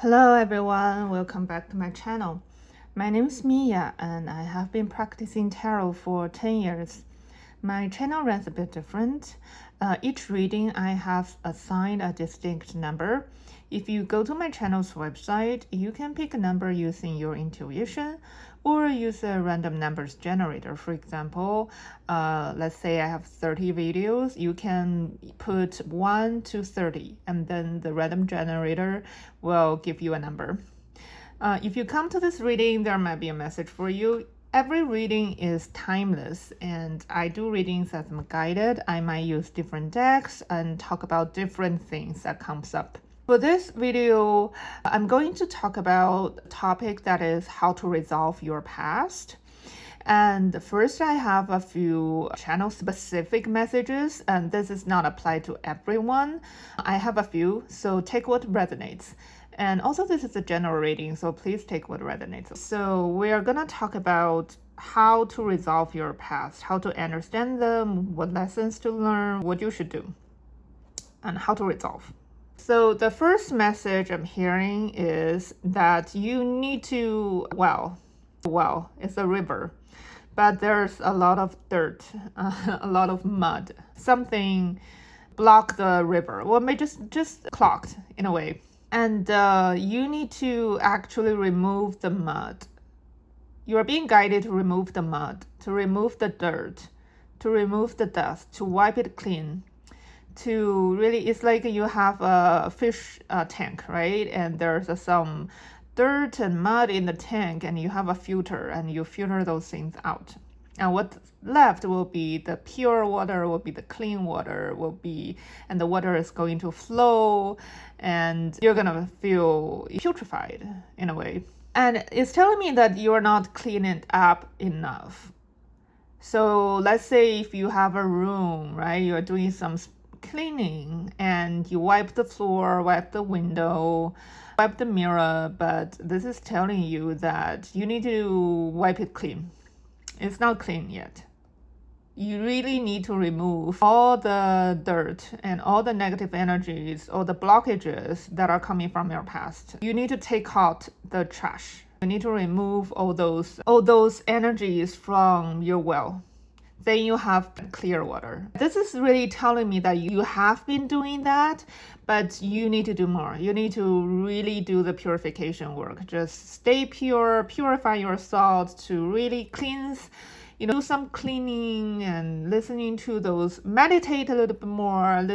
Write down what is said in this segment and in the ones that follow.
Hello everyone, welcome back to my channel. My name is Miya and I have been practicing tarot for 10 years. My channel runs a bit different. Each reading I have assigned a distinct number. If you go to my channel's website, you can pick a number using your intuition or use a random numbers generator. For example, let's say I have 30 videos. You can put 1 to 30 and then the random generator will give you a number. If you come to this reading, there might be a message for you. Every reading is timeless and I do readings as I'm guided. I might use different decks and talk about different things that comes up. For this video, I'm going to talk about a topic that is how to resolve your past. And first, I have a few channel specific messages, and this is not applied to everyone. I have a few, so take what resonates. And also, this is a general reading, so please take what resonates. So we are gonna talk about how to resolve your past, how to understand them, what lessons to learn, what you should do, and how to resolve. So the first message I'm hearing is that you need to, well, it's a river, but there's a lot of dirt, a lot of mud. Something blocked the river, well, maybe just clogged in a way. And you need to actually remove the mud. You are being guided to remove the mud, to remove the dirt, to remove the dust, to wipe it clean. To really, it's like you have a fish tank, right? And there's some dirt and mud in the tank, and you have a filter, and you filter those things out. And what's left will be the pure water, will be the clean water, and the water is going to flow, and you're gonna feel putrefied in a way. And it's telling me that you're not cleaning it up enough. So let's say if you have a room, right? You're doing some cleaning and you wipe the floor, wipe the window, wipe the mirror, but this is telling you that you need to wipe it clean. It's not clean yet. You really need to remove all the dirt and all the negative energies or the blockages that are coming from your past. You need to take out the trash. You need to remove all those energies from your well. Then you have clear water. This is really telling me that you have been doing that, but you need to do more. You need to really do the purification work. Just stay pure, purify your thoughts to really cleanse, do some cleaning and listening to those, meditate a little bit more,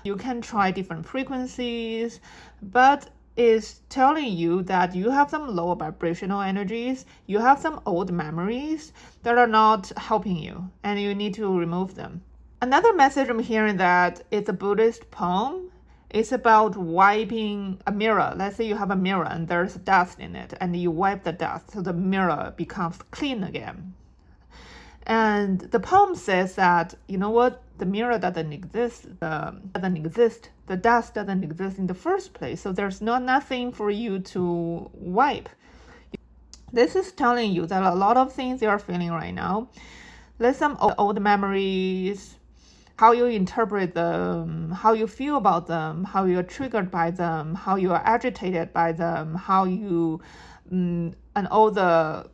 you can try different frequencies, but is telling you that you have some lower vibrational energies, you have some old memories that are not helping you, and you need to remove them. Another message I'm hearing that it's a Buddhist poem. It's about wiping a mirror. Let's say you have a mirror and there's dust in it, and you wipe the dust so the mirror becomes clean again. And the poem says that, you know what, the mirror doesn't exist, the dust doesn't exist in the first place, so there's nothing for you to wipe. This is telling you that a lot of things you are feeling right now, there's some old memories, how you interpret them, how you feel about them, how you're triggered by them, how you are agitated by them, how you, and all the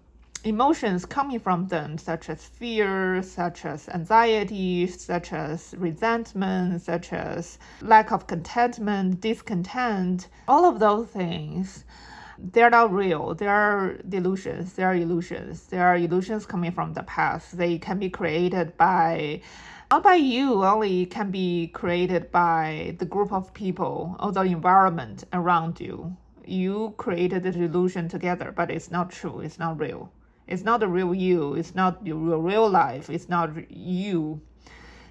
emotions coming from them, such as fear, such as anxiety, such as resentment, such as lack of contentment, discontent, all of those things, they're not real. They are delusions. They are illusions. They are illusions coming from the past. They can be created not by you only, it can be created by the group of people or the environment around you. You created the illusion together, but it's not true. It's not real. It's not the real you. It's not your real life. It's not you.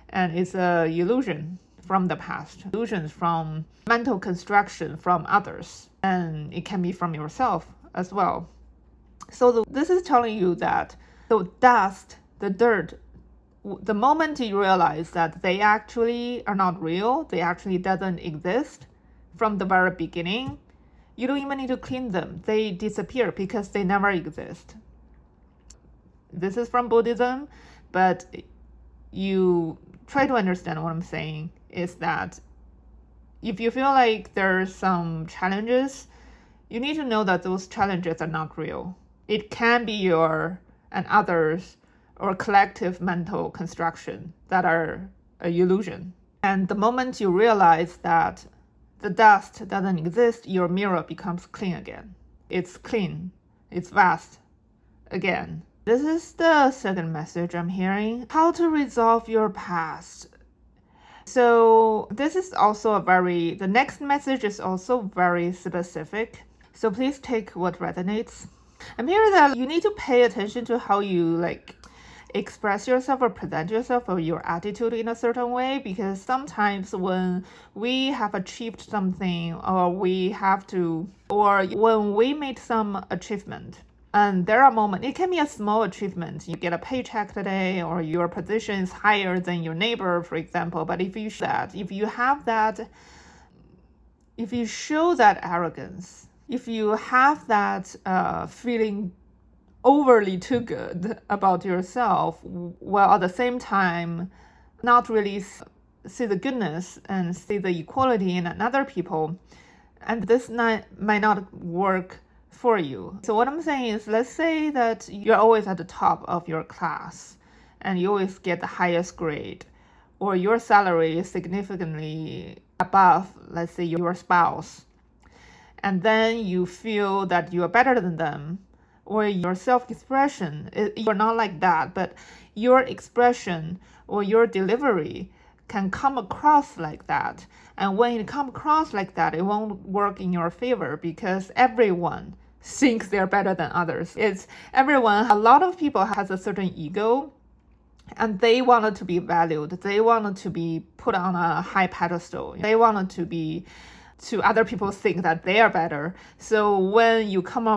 And it's an illusion from the past. Illusions from mental construction from others. And it can be from yourself as well. So this is telling you that the dust, the dirt, the moment you realize that they actually are not real, they actually doesn't exist from the very beginning, you don't even need to clean them. They disappear because they never exist. This is from Buddhism, but you try to understand what I'm saying is that if you feel like there's some challenges, you need to know that those challenges are not real. It can be your and others or collective mental construction that are an illusion. And the moment you realize that the dust doesn't exist, your mirror becomes clean again. It's clean, it's vast again. This is the second message I'm hearing. How to resolve your past. So this is also the next message is also very specific. So please take what resonates. I'm hearing that you need to pay attention to how you express yourself or present yourself or your attitude in a certain way, because sometimes when we have achieved something or when we made some achievement, and there are moments, it can be a small achievement. You get a paycheck today, or your position is higher than your neighbor, for example. But if you show that arrogance, if you have that feeling overly too good about yourself, while at the same time not really see the goodness and see the equality in other people, and this might not work for you. So what I'm saying is, let's say that you're always at the top of your class and you always get the highest grade, or your salary is significantly above, let's say, your spouse, and then you feel that you are better than them, or your self-expression, you're not like that, but your expression or your delivery can come across like that. And when it comes across like that, it won't work in your favor, because everyone thinks they're better than others. A lot of people has a certain ego, and they wanted to be valued. They wanted to be put on a high pedestal. They wanted to other people think that they are better. So when you come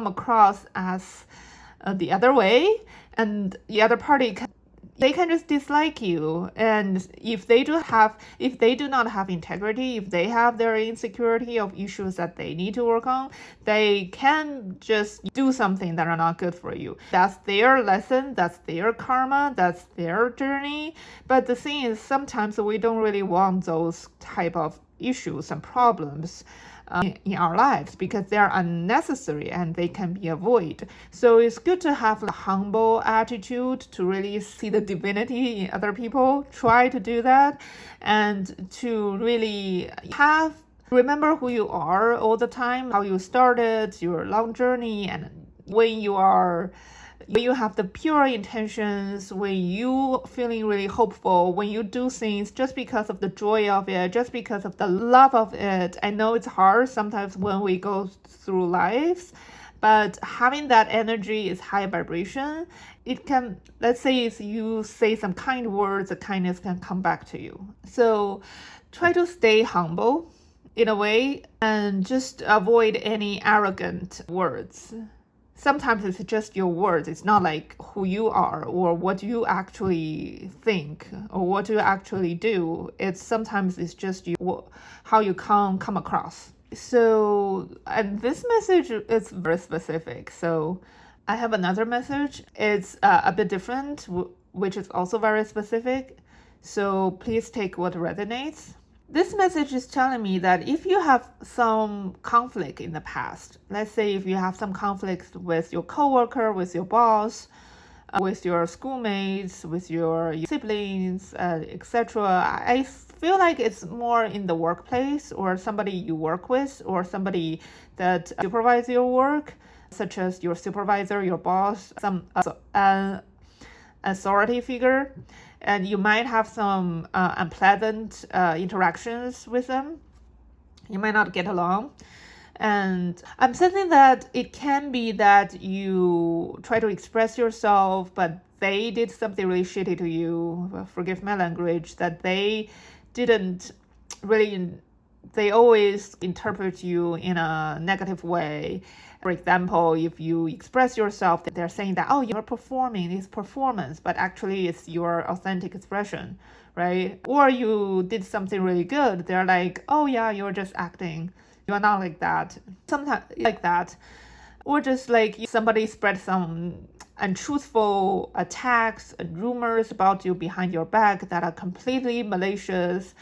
across as the other way, and the other party they can just dislike you. And if they do not have integrity, if they have their insecurity of issues that they need to work on, they can just do something that are not good for you. That's their lesson, that's their karma, that's their journey. But the thing is, sometimes we don't really want those type of issues and problems in our lives, because they are unnecessary and they can be avoided. So it's good to have a humble attitude, to really see the divinity in other people. Try to do that, and to really remember who you are all the time, how you started your long journey, and when you have the pure intentions, when you feeling really hopeful, when you do things just because of the joy of it, just because of the love of it. I know it's hard sometimes when we go through lives, but having that energy is high vibration. It can, let's say if you say some kind words, the kindness can come back to you. So try to stay humble in a way, and just avoid any arrogant words. Sometimes it's just your words. It's not like who you are or what you actually think or what you actually do. Sometimes it's just how you come across. So, and this message is very specific. So I have another message. It's a bit different, which is also very specific. So please take what resonates. This message is telling me that if you have some conflict in the past, let's say if you have some conflict with your coworker, with your boss, with your schoolmates, with your siblings, etc., I feel like it's more in the workplace, or somebody you work with, or somebody that supervises your work, such as your supervisor, your boss, some authority figure. And you might have some unpleasant interactions with them. You might not get along. And I'm sensing that it can be that you try to express yourself, but they did something really shitty to you, forgive my language, that they didn't really, they always interpret you in a negative way. For example, if you express yourself, they're saying that, oh, you're performing, it's performance, but actually it's your authentic expression, right? Or you did something really good, they're like, oh yeah, you're just acting. You're not like that. Sometimes like that. Or just like somebody spread some untruthful attacks and rumors about you behind your back that are completely malicious,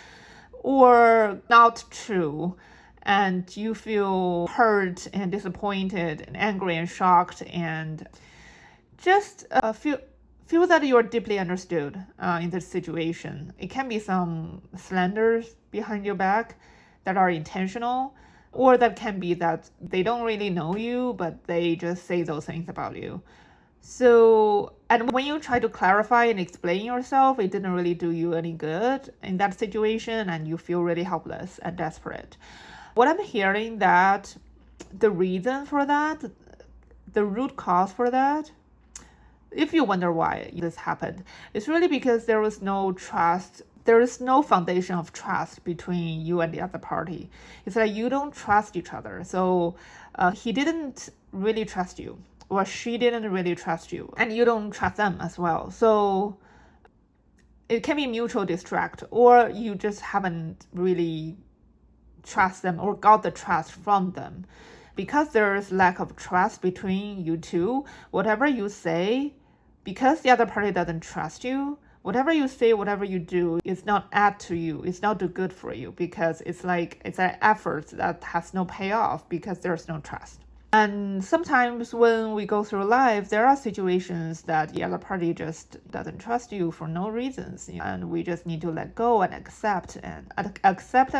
or not true, and you feel hurt and disappointed and angry and shocked, and just feel that you're deeply understood in this situation. It can be some slanders behind your back that are intentional, or that can be that they don't really know you, but they just say those things about you. So, and when you try to clarify and explain yourself, it didn't really do you any good in that situation, and you feel really helpless and desperate. What I'm hearing that the reason for that, the root cause for that, if you wonder why this happened, it's really because there was no trust. There is no foundation of trust between you and the other party. It's like you don't trust each other. So he didn't really trust you, or she didn't really trust you, and you don't trust them as well. So it can be mutual distrust, or you just haven't really trust them or got the trust from them. Because there's lack of trust between you two, whatever you say, because the other party doesn't trust you, whatever you say, whatever you do, it's not add to you, it's not do good for you, because it's like it's an effort that has no payoff because there's no trust. And sometimes when we go through life, there are situations that the other party just doesn't trust you for no reasons, and we just need to let go and accept and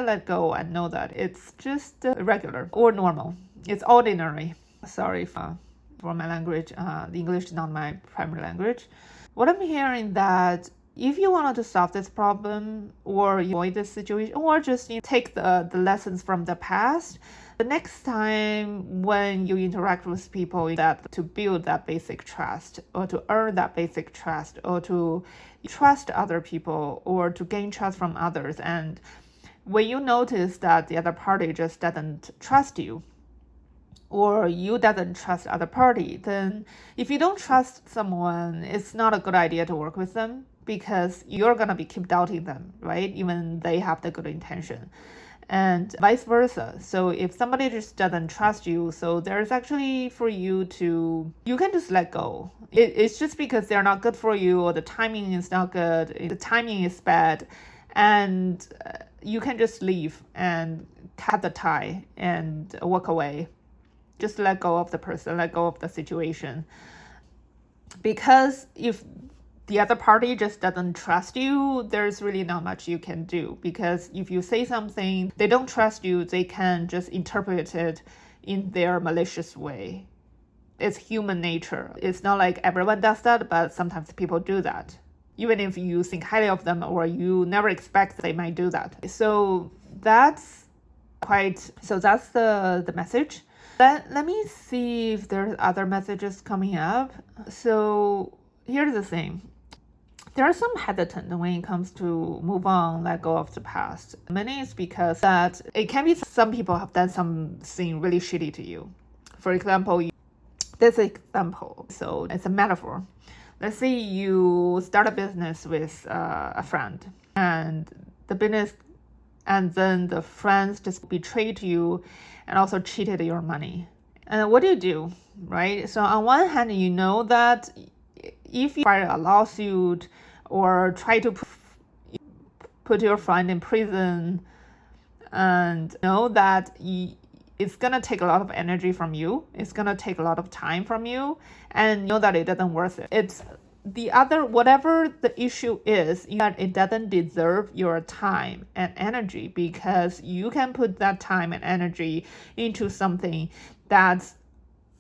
let go and know that it's just regular or normal. It's ordinary. Sorry for my language. The English is not my primary language. What I'm hearing that if you wanted to solve this problem or avoid this situation, or just take the lessons from the past, the next time when you interact with people, that to build that basic trust, or to earn that basic trust, or to trust other people, or to gain trust from others, and when you notice that the other party just doesn't trust you, or you doesn't trust other party, then if you don't trust someone, it's not a good idea to work with them, because you're gonna keep doubting them, right? Even they have the good intention, and vice versa. So if somebody just doesn't trust you, so there's actually for you can just let go. It's just because they're not good for you, or the timing is not good, the timing is bad, and you can just leave and cut the tie and walk away. Just let go of the person, let go of the situation. Because if the other party just doesn't trust you, there's really not much you can do. Because if you say something, they don't trust you, they can just interpret it in their malicious way. It's human nature. It's not like everyone does that, but sometimes people do that. Even if you think highly of them, or you never expect they might do that. So that's the message. Let me see if there's other messages coming up. So here's the thing. There are some hesitant when it comes to move on, let go of the past. Mainly it's because that it can be some people have done something really shitty to you. For example, this example, so it's a metaphor. Let's say you start a business with a friend, and then the friends just betrayed you and also cheated your money. And what do? Right? So on one hand, you know that if you file a lawsuit or try to put your friend in prison, and know that it's going to take a lot of energy from you, it's going to take a lot of time from you, and know that it doesn't worth it. It's the other, whatever the issue is, that it doesn't deserve your time and energy, because you can put that time and energy into something that's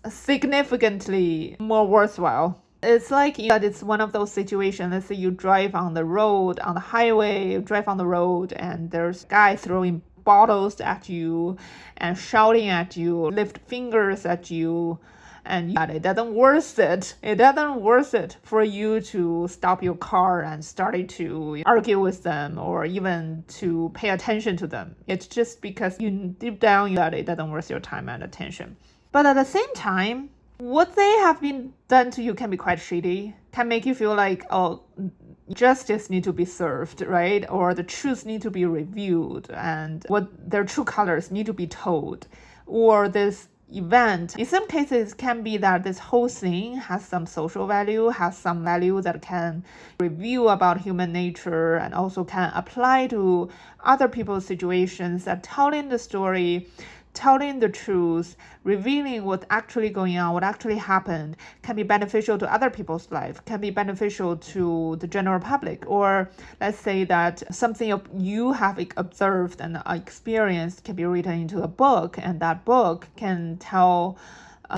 significantly more worthwhile. It's like that it's one of those situations. Let's say you drive on the road, on the highway, you drive on the road, and there's a guy throwing bottles at you and shouting at you, lift fingers at you, and it doesn't worth it. It doesn't worth it for you to stop your car and start to argue with them, or even to pay attention to them. It's just because you deep down that it doesn't worth your time and attention. But at the same time, what they have been done to you can be quite shitty, can make you feel like, oh, justice need to be served, right? Or the truth need to be revealed, and what their true colors need to be told. Or this event. In some cases, it can be that this whole thing has some social value, has some value that can reveal about human nature and also can apply to other people's situations, that telling the story, telling the truth, revealing what's actually going on, what actually happened, can be beneficial to other people's life, can be beneficial to the general public. Or let's say that something you have observed and experienced can be written into a book, and that book can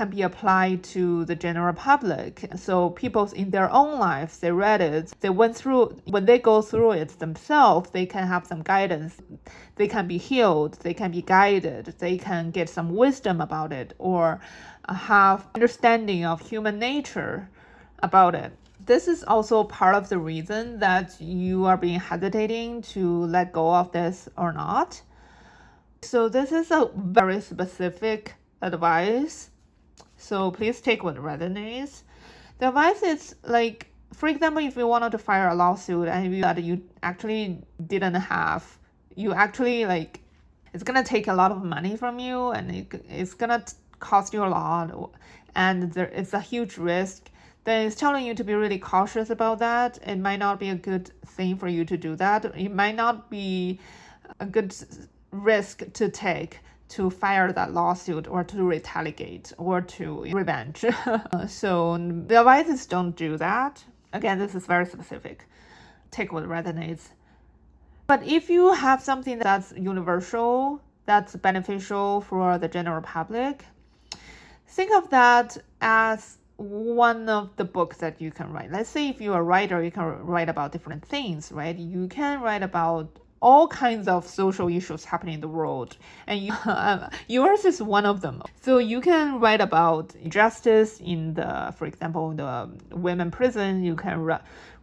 be applied to the general public. So people in their own lives, they read it, they went through, when they go through it themselves, they can have some guidance. They can be healed, they can be guided, they can get some wisdom about it, or have understanding of human nature about it. This is also part of the reason that you are being hesitating to let go of this or not. So this is a very specific advice. So please take what resonates. The advice is like, for example, if you wanted to file a lawsuit and you actually didn't have, you actually like, it's gonna take a lot of money from you, and it's gonna cost you a lot, and it's a huge risk. Then it's telling you to be really cautious about that. It might not be a good thing for you to do that. It might not be a good risk to take, to file that lawsuit or to retaliate or to revenge. So the advice is don't do that. Again, this is very specific. Take what resonates. But if you have something that's universal, that's beneficial for the general public, think of that as one of the books that you can write. Let's say if you're a writer, you can write about different things, right? You can write about all kinds of social issues happening in the world, and yours is one of them. So you can write about justice in for example, the women prison. You can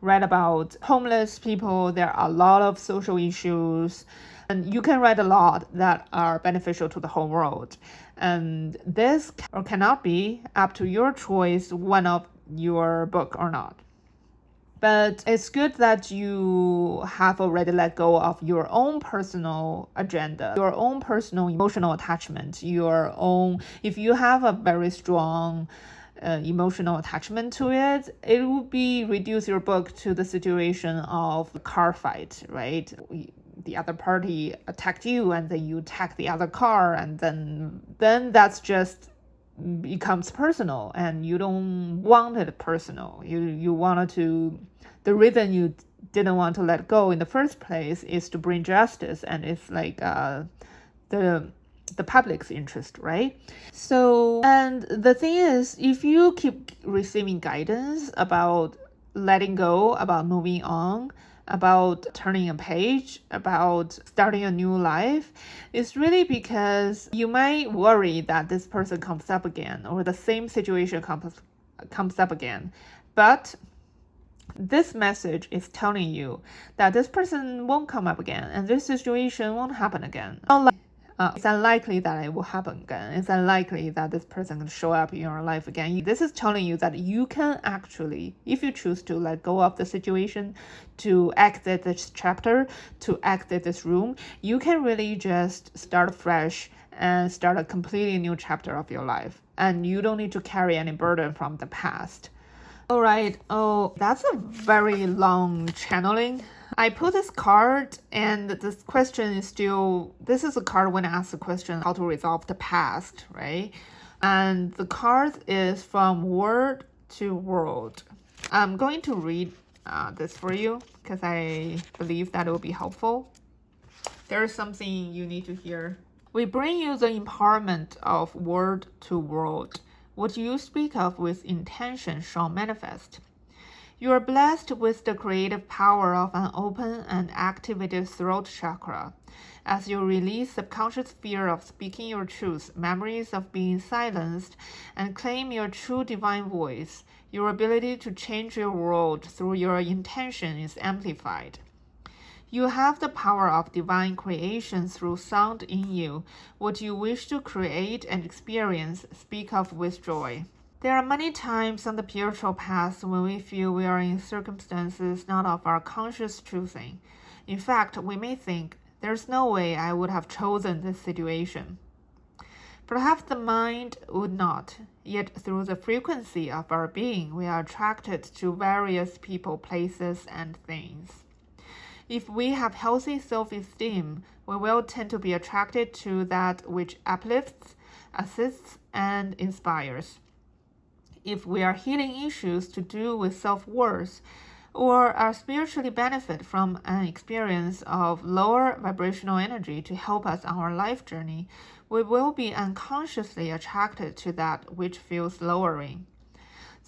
write about homeless people. There are a lot of social issues, and you can write a lot that are beneficial to the whole world. And this or cannot be, up to your choice, one of your book or not. But it's good that you have already let go of your own personal agenda, your own personal emotional attachment, if you have a very strong emotional attachment to it, it would be reduce your book to the situation of a car fight, right? The other party attacked you, and then you attack the other car, and then that's just becomes personal, and you don't want it personal. You wanted to, the reason you didn't want to let go in the first place is to bring justice, and it's like the public's interest, right? So, and the thing is, if you keep receiving guidance about letting go, about moving on, about turning a page, about starting a new life, it's really because you might worry that this person comes up again, or the same situation comes up again. But this message is telling you that this person won't come up again, and this situation won't happen again. It's unlikely that it will happen again. It's unlikely that this person can show up in your life again. This is telling you that you can actually, if you choose to let go of the situation, to exit this chapter, to exit this room, you can really just start fresh and start a completely new chapter of your life. And you don't need to carry any burden from the past. All right. Oh, that's a very long channeling. I put this card, and this question is still, this is a card when I ask the question, how to resolve the past, right? And the card is from word to world. I'm going to read this for you because I believe that it will be helpful. There's something you need to hear. We bring you the empowerment of word to world. What you speak of with intention shall manifest. You are blessed with the creative power of an open and activated throat chakra. As you release subconscious fear of speaking your truth, memories of being silenced, and claim your true divine voice, your ability to change your world through your intention is amplified. You have the power of divine creation through sound in you. What you wish to create and experience, speak of with joy. There are many times on the spiritual path when we feel we are in circumstances not of our conscious choosing. In fact, we may think, there's no way I would have chosen this situation. Perhaps the mind would not, yet through the frequency of our being, we are attracted to various people, places, and things. If we have healthy self-esteem, we will tend to be attracted to that which uplifts, assists, and inspires. If we are healing issues to do with self-worth, or are spiritually benefit from an experience of lower vibrational energy to help us on our life journey, we will be unconsciously attracted to that which feels lowering.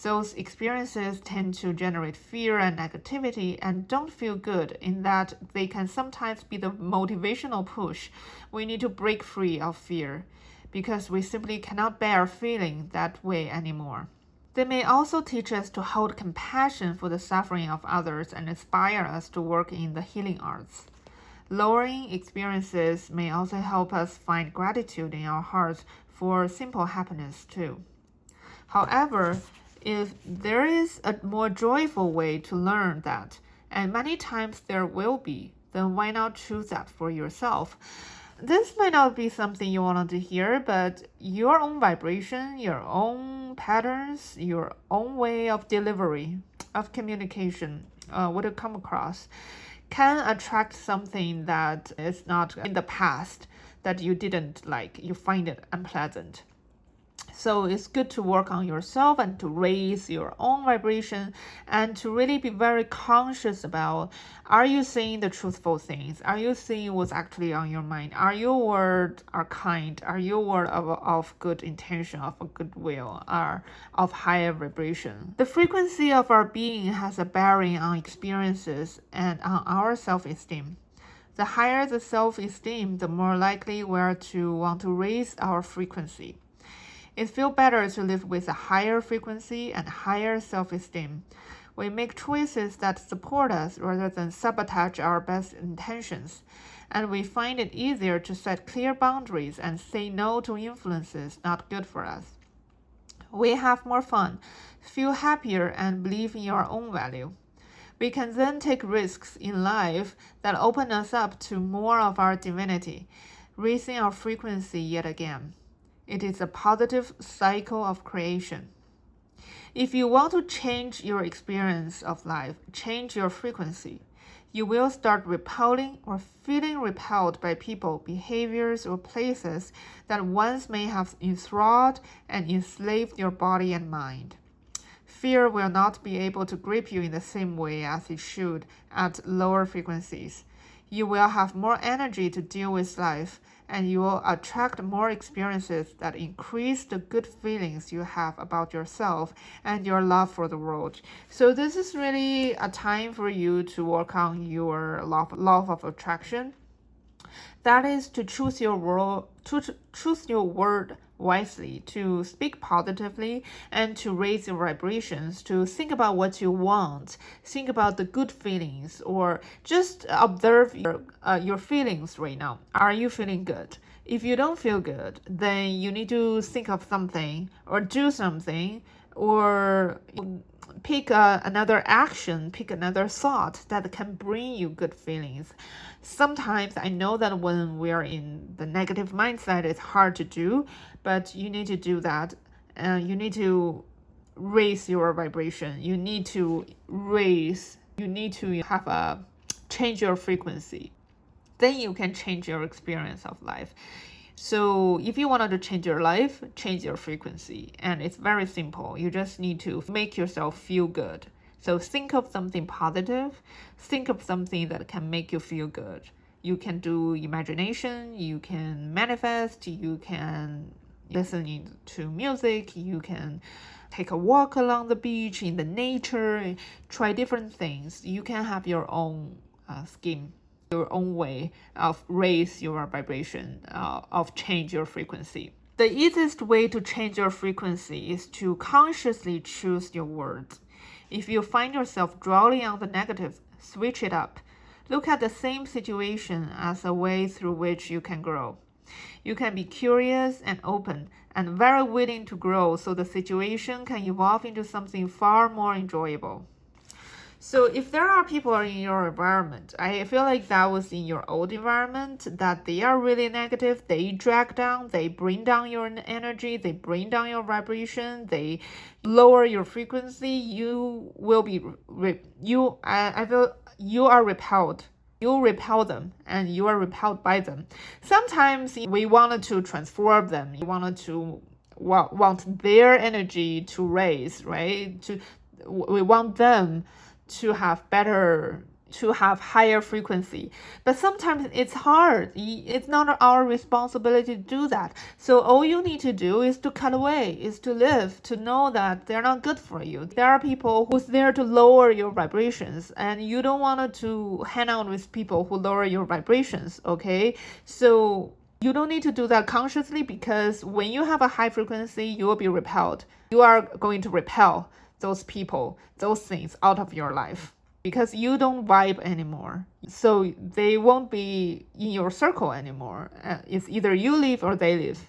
Those experiences tend to generate fear and negativity and don't feel good in that they can sometimes be the motivational push we need to break free of fear because we simply cannot bear feeling that way anymore. They may also teach us to hold compassion for the suffering of others and inspire us to work in the healing arts. Lowering experiences may also help us find gratitude in our hearts for simple happiness too. However, if there is a more joyful way to learn that, and many times there will be, then why not choose that for yourself? This might not be something you wanted to hear, but your own vibration, your own patterns, your own way of delivery, of communication, what you come across, can attract something that is not in the past that you didn't like, you find it unpleasant. So it's good to work on yourself and to raise your own vibration and to really be very conscious about, are you saying the truthful things? Are you saying what's actually on your mind? Are your words are kind? Are your words of good intention, of a goodwill, are of higher vibration? The frequency of our being has a bearing on experiences and on our self-esteem. The higher the self-esteem, the more likely we are to want to raise our frequency. It feels better to live with a higher frequency and higher self-esteem. We make choices that support us rather than sabotage our best intentions, and we find it easier to set clear boundaries and say no to influences not good for us. We have more fun, feel happier, and believe in our own value. We can then take risks in life that open us up to more of our divinity, raising our frequency yet again. It is a positive cycle of creation. If you want to change your experience of life, change your frequency, you will start repelling or feeling repelled by people, behaviors, or places that once may have enthralled and enslaved your body and mind. Fear will not be able to grip you in the same way as it should at lower frequencies. You will have more energy to deal with life, and you will attract more experiences that increase the good feelings you have about yourself and your love for the world. So this is really a time for you to work on your law of attraction. That is to choose your word wisely, to speak positively, and to raise your vibrations, to think about what you want, think about the good feelings, or just observe your feelings right now. Are you feeling good? If you don't feel good, then you need to think of something or do something or pick another action, pick another thought that can bring you good feelings. Sometimes I know that when we are in the negative mindset, it's hard to do, but you need to do that. You need to raise your vibration. You need to change your frequency. Then you can change your experience of life. So if you wanted to change your life, change your frequency. And it's very simple. You just need to make yourself feel good. So think of something positive. Think of something that can make you feel good. You can do imagination. You can manifest. You can listen to music. You can take a walk along the beach, in the nature. Try different things. You can have your own scheme, your own way of raise your vibration, of change your frequency. The easiest way to change your frequency is to consciously choose your words. If you find yourself dwelling on the negative, switch it up. Look at the same situation as a way through which you can grow. You can be curious and open and very willing to grow so the situation can evolve into something far more enjoyable. So if there are people in your environment, I feel like that was in your old environment, that they are really negative, they drag down, they bring down your energy, they bring down your vibration, they lower your frequency, you will be, I feel you are repelled. You repel them and you are repelled by them. Sometimes we wanted to transform them. You wanted to want their energy to raise, right? We want them to have higher frequency, but sometimes it's hard. It's not our responsibility to do that. So all you need to do is to cut away, is to live, to know that they're not good for you. There are people who's there to lower your vibrations, and you don't want to hang out with people who lower your vibrations. Okay, so you don't need to do that consciously, because when you have a high frequency, you will be repelled. You are going to repel those people, those things out of your life, because you don't vibe anymore. So they won't be in your circle anymore. It's either you leave or they leave.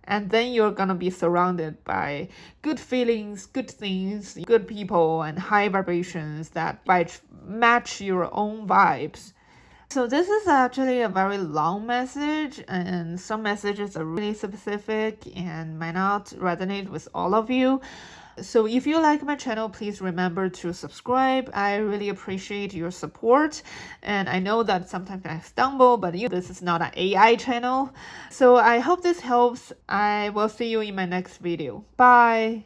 And then you're gonna be surrounded by good feelings, good things, good people, and high vibrations that match your own vibes. So this is actually a very long message, and some messages are really specific and might not resonate with all of you. So if you like my channel, please remember to subscribe. I really appreciate your support. And I know that sometimes I stumble, but this is not an AI channel. So I hope this helps. I will see you in my next video. Bye.